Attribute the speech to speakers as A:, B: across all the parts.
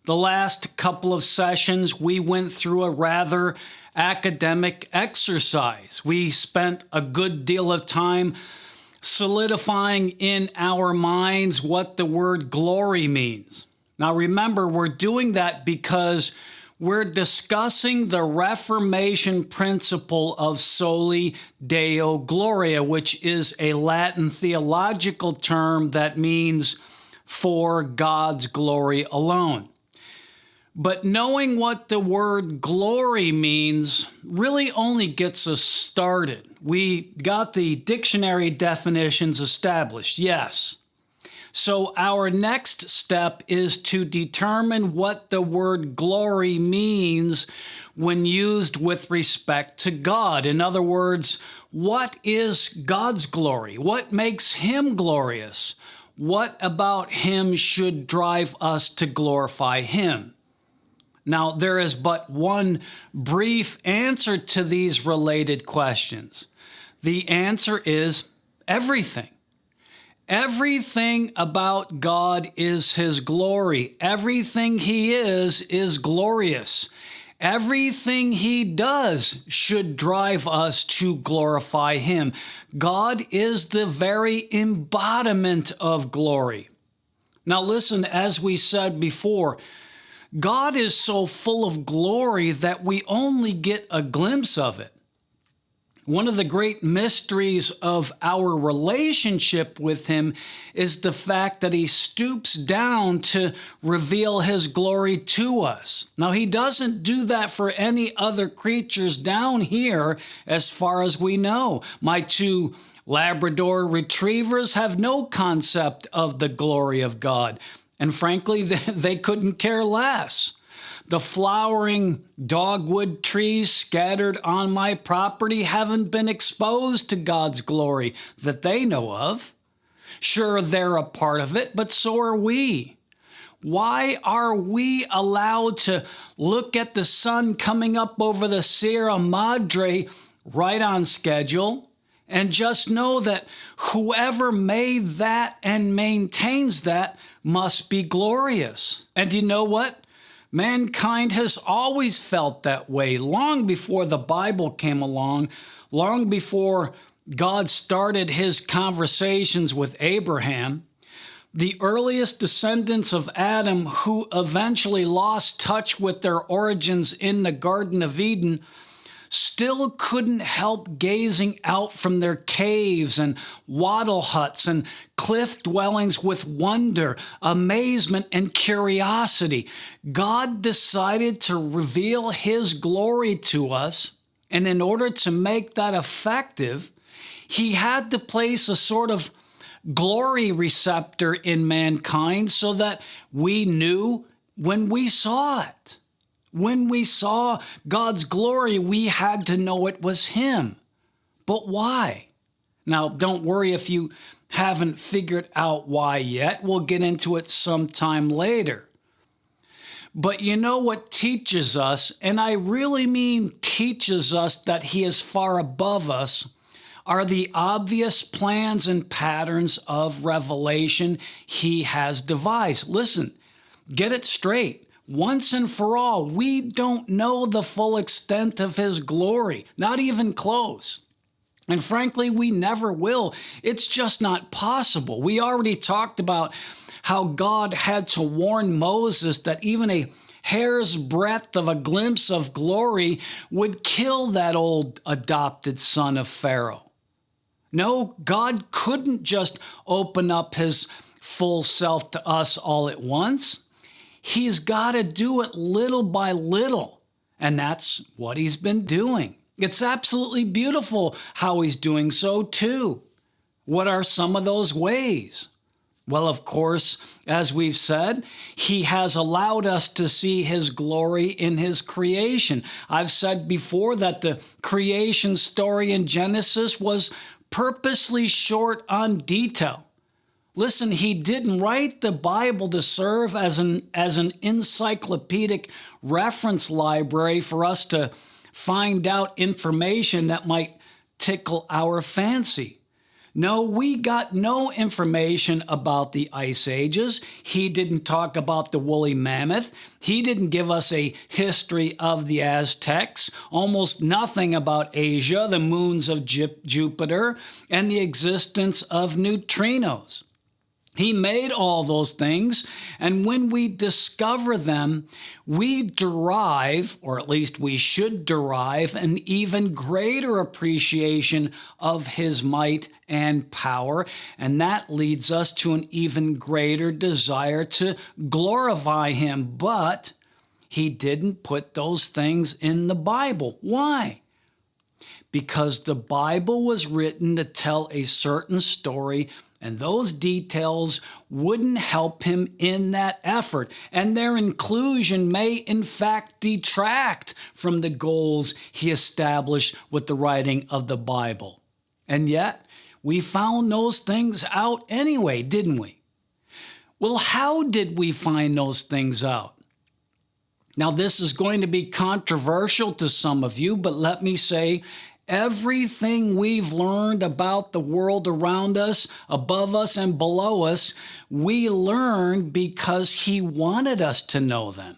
A: The last couple of sessions, we went through a rather academic exercise. We spent a good deal of time solidifying in our minds what the word glory means. Now remember, we're doing that because we're discussing the Reformation principle of Soli Deo Gloria, which is a Latin theological term that means for God's glory alone. But knowing what the word glory means really only gets us started. We got the dictionary definitions established, yes. So our next step is to determine what the word glory means when used with respect to God. In other words, what is God's glory? What makes Him glorious? What about Him should drive us to glorify Him? Now, there is but one brief answer to these related questions. The answer is everything. Everything about God is His glory. Everything He is glorious. Everything He does should drive us to glorify Him. God is the very embodiment of glory. Now listen, as we said before, God is so full of glory that we only get a glimpse of it. One of the great mysteries of our relationship with Him is the fact that He stoops down to reveal His glory to us. Now, He doesn't do that for any other creatures down here as far as we know. My two Labrador retrievers have no concept of the glory of God. And frankly, they couldn't care less. The flowering dogwood trees scattered on my property haven't been exposed to God's glory that they know of. Sure, they're a part of it, but so are we. Why are we allowed to look at the sun coming up over the Sierra Madre right on schedule and just know that whoever made that and maintains that must be glorious? And you know what? Mankind has always felt that way, long before the Bible came along, long before God started His conversations with Abraham. The earliest descendants of Adam, who eventually lost touch with their origins in the Garden of Eden, still couldn't help gazing out from their caves and wattle huts and cliff dwellings with wonder, amazement, and curiosity. God decided to reveal His glory to us, and in order to make that effective, He had to place a sort of glory receptor in mankind so that we knew when we saw it. When we saw God's glory, we had to know it was Him. But why? Now, don't worry if you haven't figured out why yet. We'll get into it sometime later. But you know what teaches us, and I really mean teaches us that He is far above us, are the obvious plans and patterns of revelation He has devised. Listen, get it straight. Once and for all, we don't know the full extent of His glory, not even close. And frankly, we never will. It's just not possible. We already talked about how God had to warn Moses that even a hair's breadth of a glimpse of glory would kill that old adopted son of Pharaoh. No, God couldn't just open up His full self to us all at once. He's got to do it little by little, and that's what He's been doing. It's absolutely beautiful how He's doing so too. What are some of those ways? Well, of course, as we've said, He has allowed us to see His glory in His creation. I've said before that the creation story in Genesis was purposely short on detail. Listen, He didn't write the Bible to serve as an encyclopedic reference library for us to find out information that might tickle our fancy. No, we got no information about the ice ages. He didn't talk about the woolly mammoth. He didn't give us a history of the Aztecs. Almost nothing about Asia, the moons of Jupiter, and the existence of neutrinos. He made all those things, and when we discover them, we derive, or at least we should derive, an even greater appreciation of his might and power, and that leads us to an even greater desire to glorify him. But he didn't put those things in the Bible. Why? Because the Bible was written to tell a certain story, and those details wouldn't help him in that effort. And their inclusion may, in fact, detract from the goals he established with the writing of the Bible. And yet, we found those things out anyway, didn't we? Well, how did we find those things out? Now, this is going to be controversial to some of you, but let me say, everything we've learned about the world around us, above us and below us, we learned because he wanted us to know them.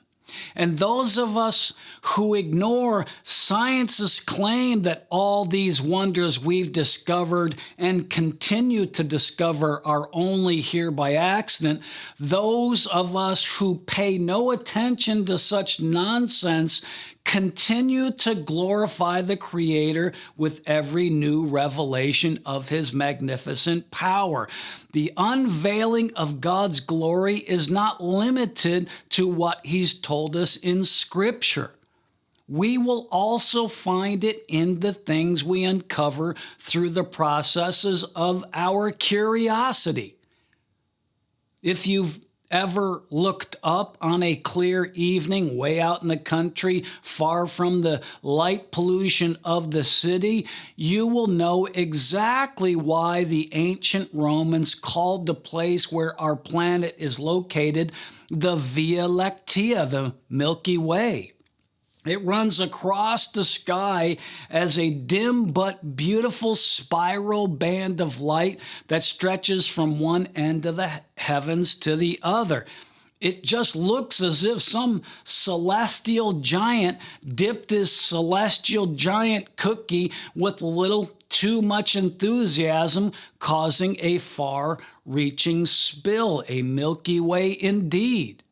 A: And those of us who ignore science's claim that all these wonders we've discovered and continue to discover are only here by accident, those of us who pay no attention to such nonsense continue to glorify the Creator with every new revelation of his magnificent power. The unveiling of God's glory is not limited to what he's told us in Scripture. We will also find it in the things we uncover through the processes of our curiosity. If you've ever looked up on a clear evening way out in the country, far from the light pollution of the city, you will know exactly why the ancient Romans called the place where our planet is located the Via Lactea, the Milky Way. It runs across the sky as a dim but beautiful spiral band of light that stretches from one end of the heavens to the other. It just looks as if some celestial giant dipped his celestial giant cookie with a little too much enthusiasm, causing a far-reaching spill, a Milky Way indeed.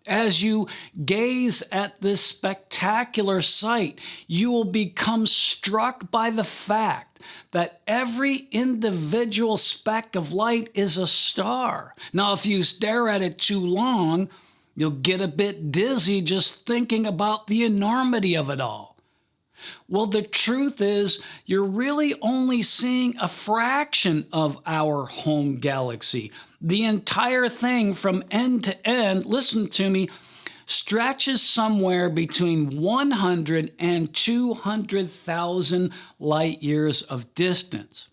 A: As you gaze at this spectacular sight, you will become struck by the fact that every individual speck of light is a star. Now, if you stare at it too long, you'll get a bit dizzy just thinking about the enormity of it all. Well, the truth is, you're really only seeing a fraction of our home galaxy. The entire thing from end to end, listen to me, stretches somewhere between 100 and 200,000 light years of distance.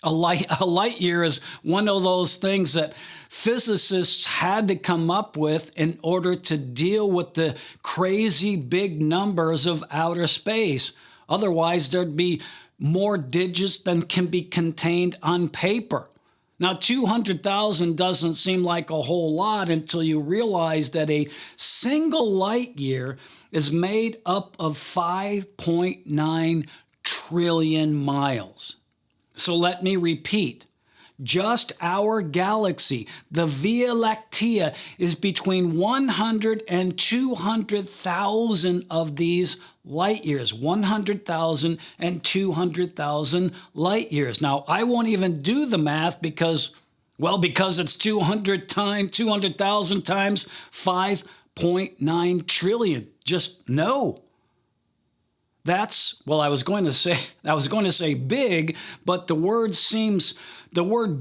A: A light year is one of those things that physicists had to come up with in order to deal with the crazy big numbers of outer space. Otherwise, there'd be more digits than can be contained on paper. Now, 200,000 doesn't seem like a whole lot until you realize that a single light year is made up of 5.9 trillion miles. So let me repeat. Just our galaxy, the Via Lactea, is between 100 and 200,000 of these light years. 100,000 and 200,000 light years. Now, I won't even do the math because it's 200,000 times 5.9 trillion. Just no. I was going to say big, but the word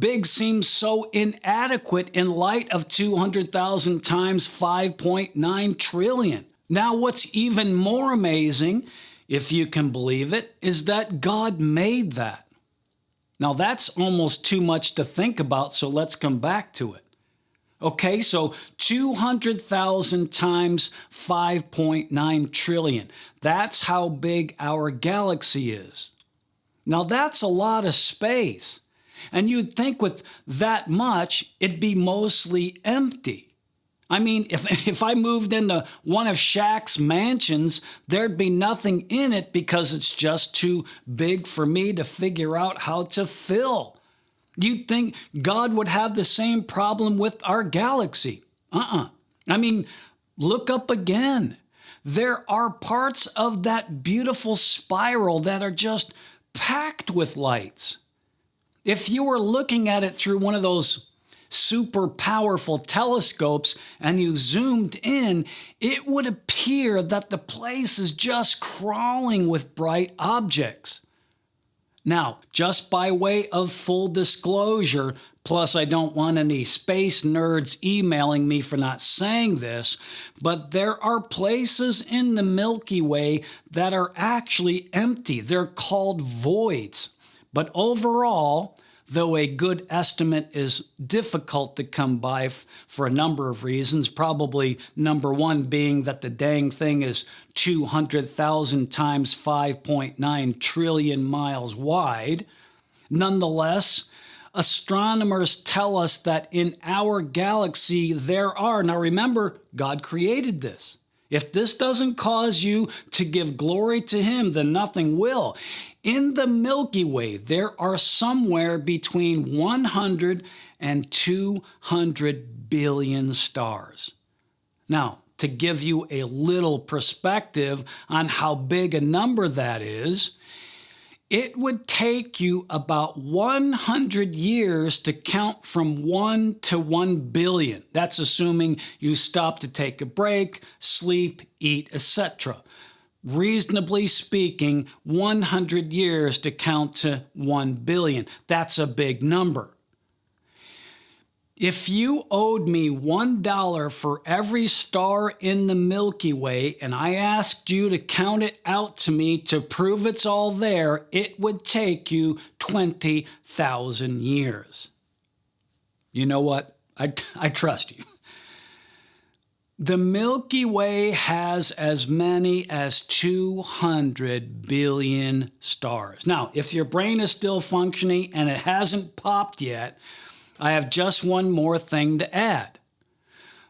A: big seems so inadequate in light of 200,000 times 5.9 trillion. Now, what's even more amazing, if you can believe it, is that God made that. Now, that's almost too much to think about, so let's come back to it. Okay, so 200,000 times 5.9 trillion. That's how big our galaxy is. Now, that's a lot of space. And you'd think with that much, it'd be mostly empty. I mean, if I moved into one of Shaq's mansions, there'd be nothing in it because it's just too big for me to figure out how to fill. You'd think God would have the same problem with our galaxy. I mean, look up again. There are parts of that beautiful spiral that are just packed with lights. If you were looking at it through one of those super powerful telescopes and you zoomed in, it would appear that the place is just crawling with bright objects. Now, just by way of full disclosure, plus I don't want any space nerds emailing me for not saying this, but there are places in the Milky Way that are actually empty. They're called voids. But overall, though a good estimate is difficult to come by for a number of reasons, probably number one being that the dang thing is 200,000 times 5.9 trillion miles wide. Nonetheless, astronomers tell us that in our galaxy there are, now remember, God created this. If this doesn't cause you to give glory to Him, then nothing will. In the Milky Way, there are somewhere between 100 and 200 billion stars. Now, to give you a little perspective on how big a number that is, it would take you about 100 years to count from 1 to 1 billion. That's assuming you stop to take a break, sleep, eat, etc. Reasonably speaking, 100 years to count to 1 billion. That's a big number. If you owed me $1 for every star in the Milky Way and I asked you to count it out to me to prove it's all there, it would take you 20,000 years. You know what? I trust you. The Milky Way has as many as 200 billion stars. Now, if your brain is still functioning and it hasn't popped yet, I have just one more thing to add.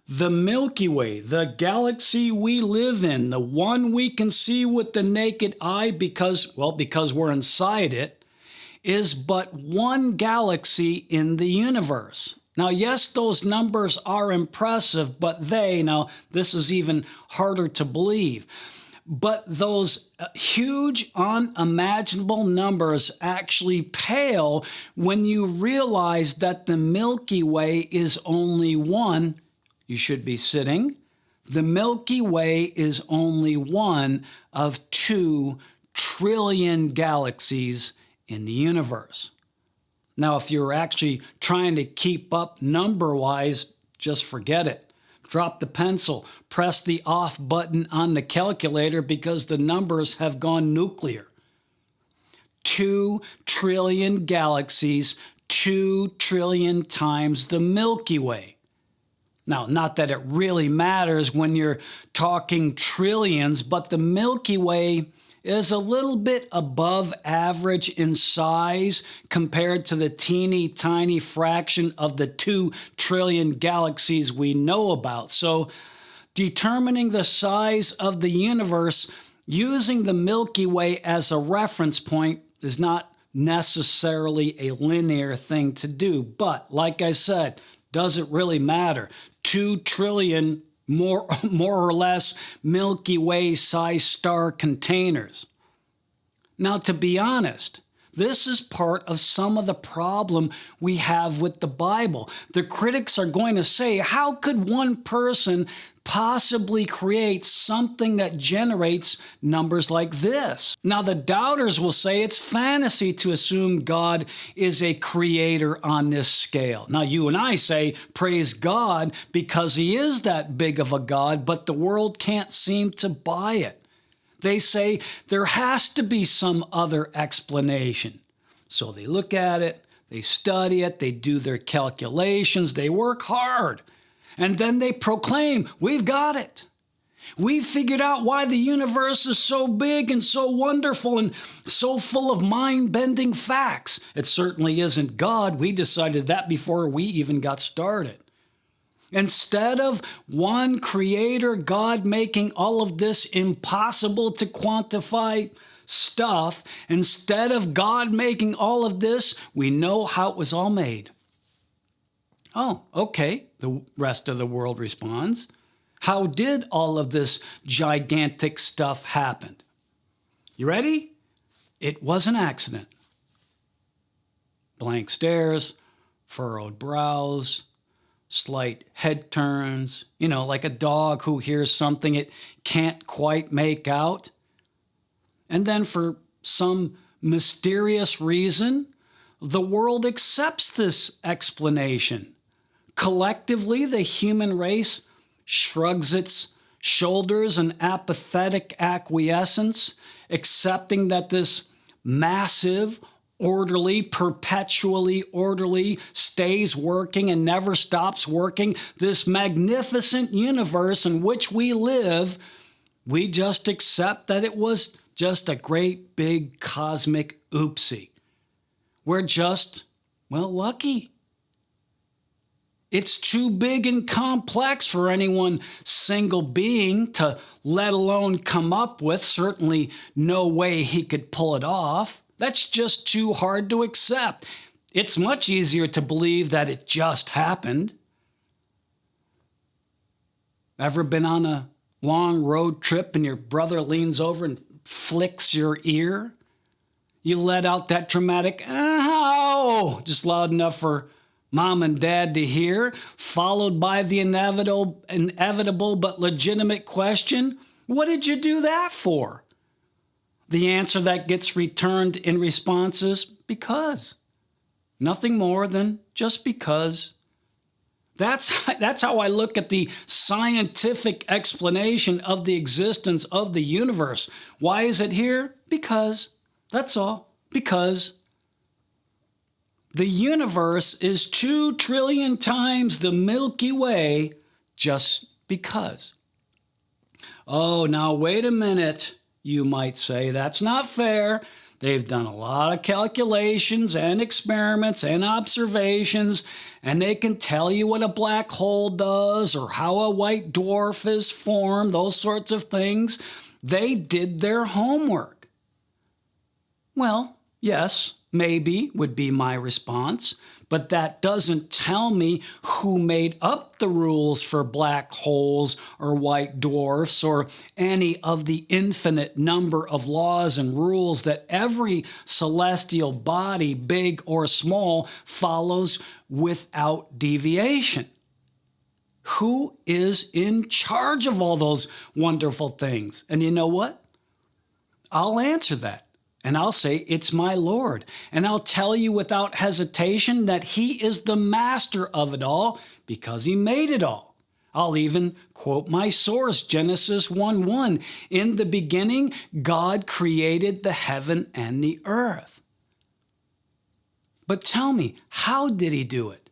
A: The Milky Way, the galaxy we live in, the one we can see with the naked eye because we're inside it, is but one galaxy in the universe. Now, yes, those numbers are impressive, but this is even harder to believe. But those huge, unimaginable numbers actually pale when you realize that the Milky Way is only one. You should be sitting. The Milky Way is only one of 2 trillion galaxies in the universe. Now, if you're actually trying to keep up number-wise, just forget it. Drop the pencil, press the off button on the calculator because the numbers have gone nuclear. 2 trillion galaxies, 2 trillion times the Milky Way. Now, not that it really matters when you're talking trillions, but the Milky Way is a little bit above average in size compared to the teeny tiny fraction of the 2 trillion galaxies we know about. So, determining the size of the universe using the Milky Way as a reference point is not necessarily a linear thing to do. But, like I said, does it really matter? 2 trillion more or less Milky Way-sized star containers. Now, to be honest, this is part of some of the problem we have with the Bible. The critics are going to say, how could one person possibly create something that generates numbers like this? Now, the doubters will say it's fantasy to assume God is a creator on this scale. Now, you and I say, praise God, because He is that big of a God, but the world can't seem to buy it. They say there has to be some other explanation. So they look at it, they study it, they do their calculations, they work hard. And then they proclaim, we've got it. We figured out why the universe is so big and so wonderful and so full of mind-bending facts. It certainly isn't God. We decided that before we even got started. Instead of one creator, God, making all of this impossible to quantify stuff, instead of God making all of this, we know how it was all made. Oh, okay, the rest of the world responds. How did all of this gigantic stuff happen? You ready? It was an accident. Blank stares, furrowed brows, slight head turns, like a dog who hears something it can't quite make out. And then for some mysterious reason, the world accepts this explanation. Collectively, the human race shrugs its shoulders in apathetic acquiescence, accepting that this massive, orderly, perpetually orderly, stays working and never stops working, this magnificent universe in which we live, we just accept that it was just a great big cosmic oopsie. We're just, lucky. It's too big and complex for any one single being to let alone come up with. Certainly no way he could pull it off. That's just too hard to accept. It's much easier to believe that it just happened. Ever been on a long road trip and your brother leans over and flicks your ear? You let out that dramatic, ow, just loud enough for Mom and Dad to hear, followed by the inevitable but legitimate question, what did you do that for? The answer that gets returned in response is because. Nothing more than just because. That's how I look at the scientific explanation of the existence of the universe. Why is it here? Because. That's all. Because. The universe is 2 trillion times the Milky Way just because. Oh, now wait a minute. You might say, that's not fair. They've done a lot of calculations and experiments and observations, and they can tell you what a black hole does or how a white dwarf is formed, those sorts of things. They did their homework. Well, yes, maybe would be my response, but that doesn't tell me who made up the rules for black holes or white dwarfs or any of the infinite number of laws and rules that every celestial body, big or small, follows without deviation. Who is in charge of all those wonderful things? And you know what? I'll answer that. And I'll say, it's my Lord. And I'll tell you without hesitation that he is the master of it all because he made it all. I'll even quote my source, Genesis 1:1. In the beginning, God created the heaven and the earth. But tell me, how did he do it?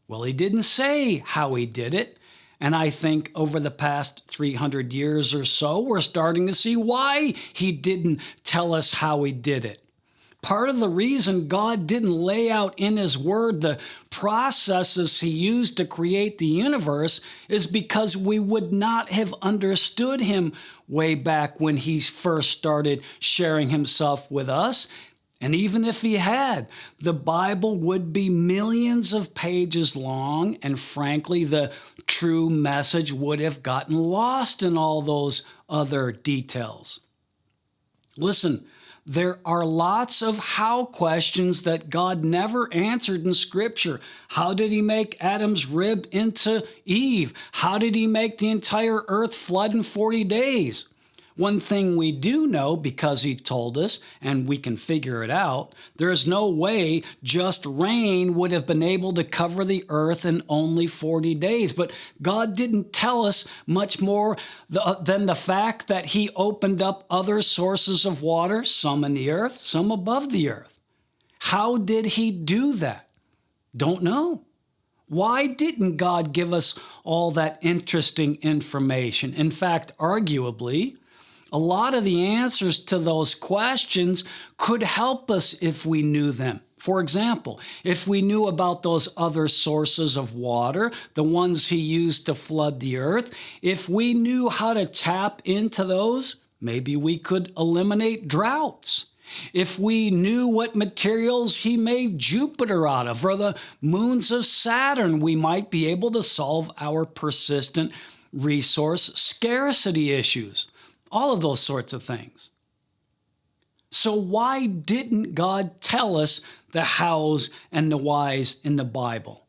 A: Well, he didn't say how he did it. And I think over the past 300 years or so, we're starting to see why he didn't tell us how he did it. Part of the reason God didn't lay out in his word the processes he used to create the universe is because we would not have understood him way back when he first started sharing himself with us. And even if he had, the Bible would be millions of pages long, and frankly, the true message would have gotten lost in all those other details. Listen, there are lots of how questions that God never answered in Scripture. How did he make Adam's rib into Eve? How did he make the entire earth flood in 40 days? One thing we do know, because he told us, and we can figure it out, there's no way just rain would have been able to cover the earth in only 40 days. But God didn't tell us much more than the fact that he opened up other sources of water, some in the earth, some above the earth. How did he do that? Don't know. Why didn't God give us all that interesting information? In fact, arguably, a lot of the answers to those questions could help us if we knew them. For example, if we knew about those other sources of water, the ones he used to flood the earth, if we knew how to tap into those, maybe we could eliminate droughts. If we knew what materials he made Jupiter out of or the moons of Saturn, we might be able to solve our persistent resource scarcity issues. All of those sorts of things. So why didn't God tell us the hows and the whys in the Bible?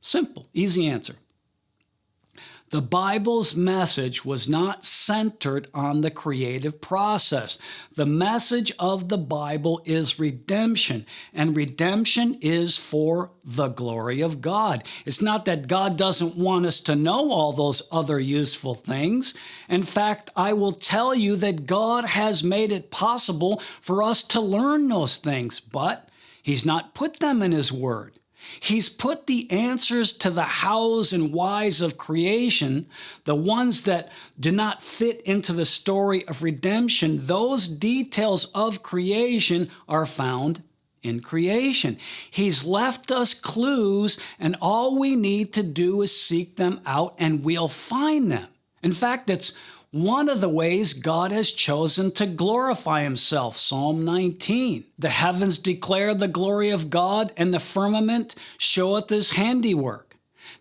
A: Simple, easy answer. The Bible's message was not centered on the creative process. The message of the Bible is redemption, and redemption is for the glory of God. It's not that God doesn't want us to know all those other useful things. In fact, I will tell you that God has made it possible for us to learn those things, but He's not put them in His Word. He's put the answers to the hows and whys of creation, the ones that do not fit into the story of redemption. Those details of creation are found in creation. He's left us clues, and all we need to do is seek them out, and we'll find them. In fact, it's one of the ways God has chosen to glorify Himself. Psalm 19. The heavens declare the glory of God, and the firmament showeth His handiwork.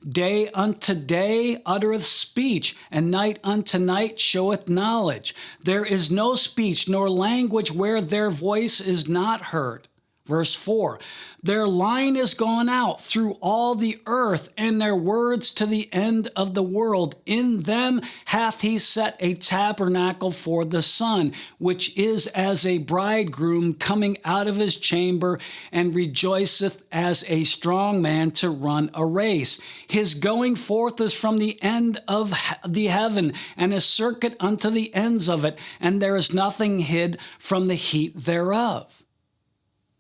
A: Day unto day uttereth speech, and night unto night showeth knowledge. There is no speech nor language where their voice is not heard. Verse 4, their line is gone out through all the earth, and their words to the end of the world. In them hath He set a tabernacle for the sun, which is as a bridegroom coming out of his chamber, and rejoiceth as a strong man to run a race. His going forth is from the end of the heaven, and a circuit unto the ends of it, and there is nothing hid from the heat thereof.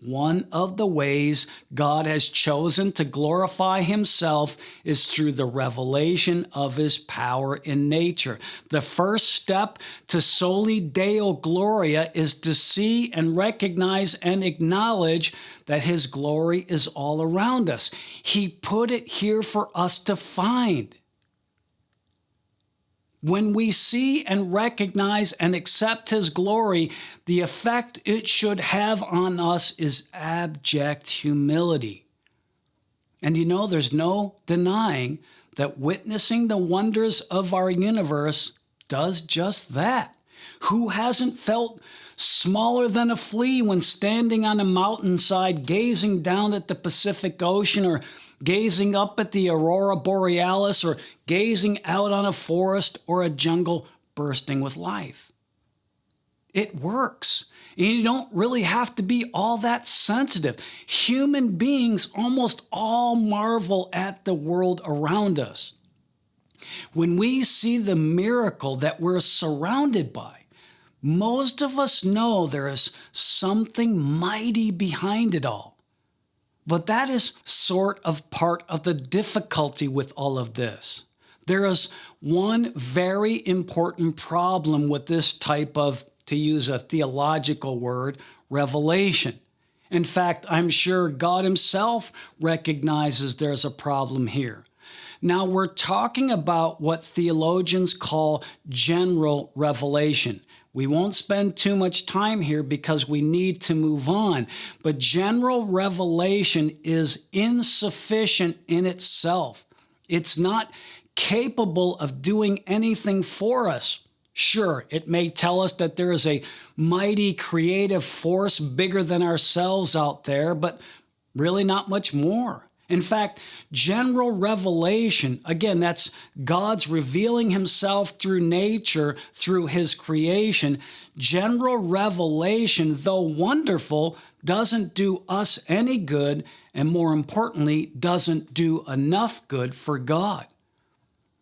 A: One of the ways God has chosen to glorify Himself is through the revelation of His power in nature. The first step to Soli Deo Gloria is to see and recognize and acknowledge that His glory is all around us. He put it here for us to find. When we see and recognize and accept His glory, the effect it should have on us is abject humility. And there's no denying that witnessing the wonders of our universe does just that. Who hasn't felt smaller than a flea when standing on a mountainside, gazing down at the Pacific Ocean, or gazing up at the aurora borealis, or gazing out on a forest or a jungle bursting with life? It works. And you don't really have to be all that sensitive. Human beings almost all marvel at the world around us. When we see the miracle that we're surrounded by, most of us know there is something mighty behind it all. But that is sort of part of the difficulty with all of this. There is one very important problem with this type of, to use a theological word, revelation. In fact, I'm sure God Himself recognizes there's a problem here. Now, we're talking about what theologians call general revelation. We won't spend too much time here because we need to move on. But general revelation is insufficient in itself. It's not capable of doing anything for us. Sure, it may tell us that there is a mighty creative force bigger than ourselves out there, but really not much more. In fact, general revelation, again, that's God's revealing Himself through nature, through His creation. General revelation, though wonderful, doesn't do us any good, and more importantly, doesn't do enough good for God.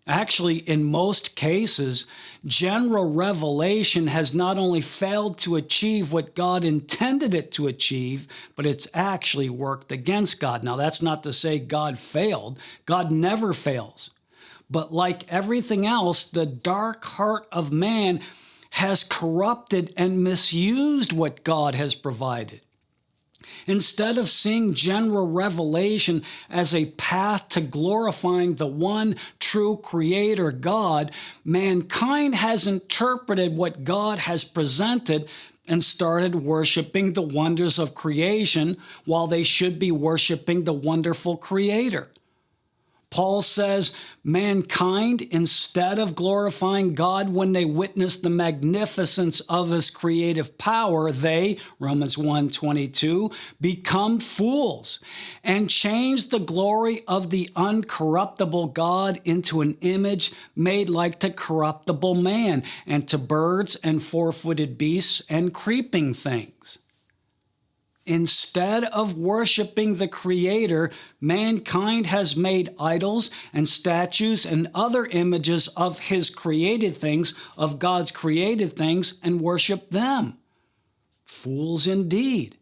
A: Actually, in most cases, general revelation has not only failed to achieve what God intended it to achieve, but it's actually worked against God. Now, that's not to say God failed. God never fails. But like everything else, the dark heart of man has corrupted and misused what God has provided. Instead of seeing general revelation as a path to glorifying the one true Creator God, mankind has interpreted what God has presented and started worshiping the wonders of creation while they should be worshiping the wonderful Creator. Paul says mankind, instead of glorifying God when they witness the magnificence of his creative power, they, Romans 1:22, become fools and change the glory of the uncorruptible God into an image made like to corruptible man and to birds and four-footed beasts and creeping things. Instead of worshiping the Creator, mankind has made idols and statues and other images of his created things, of God's created things, and worshiped them. Fools indeed.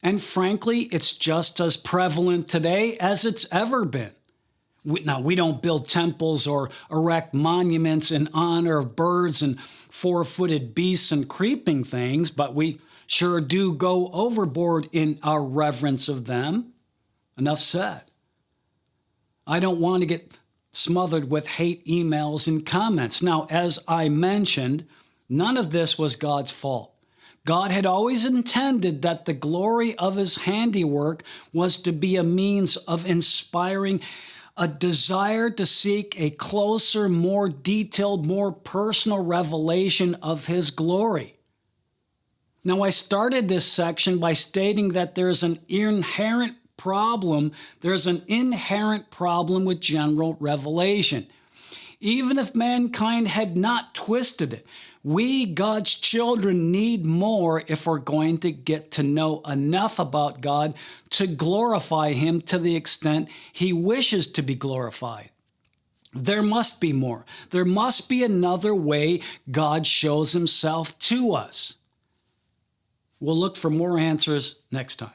A: And frankly, it's just as prevalent today as it's ever been. Now, we don't build temples or erect monuments in honor of birds and four-footed beasts and creeping things, but we sure do go overboard in our reverence of them. Enough said. I don't want to get smothered with hate emails and comments. Now, as I mentioned, none of this was God's fault. God had always intended that the glory of his handiwork was to be a means of inspiring a desire to seek a closer, more detailed, more personal revelation of his glory. Now, I started this section by stating that there's an inherent problem with general revelation. Even if mankind had not twisted it, we, God's children, need more if we're going to get to know enough about God to glorify him to the extent he wishes to be glorified. There must be more. There must be another way God shows himself to us. We'll look for more answers next time.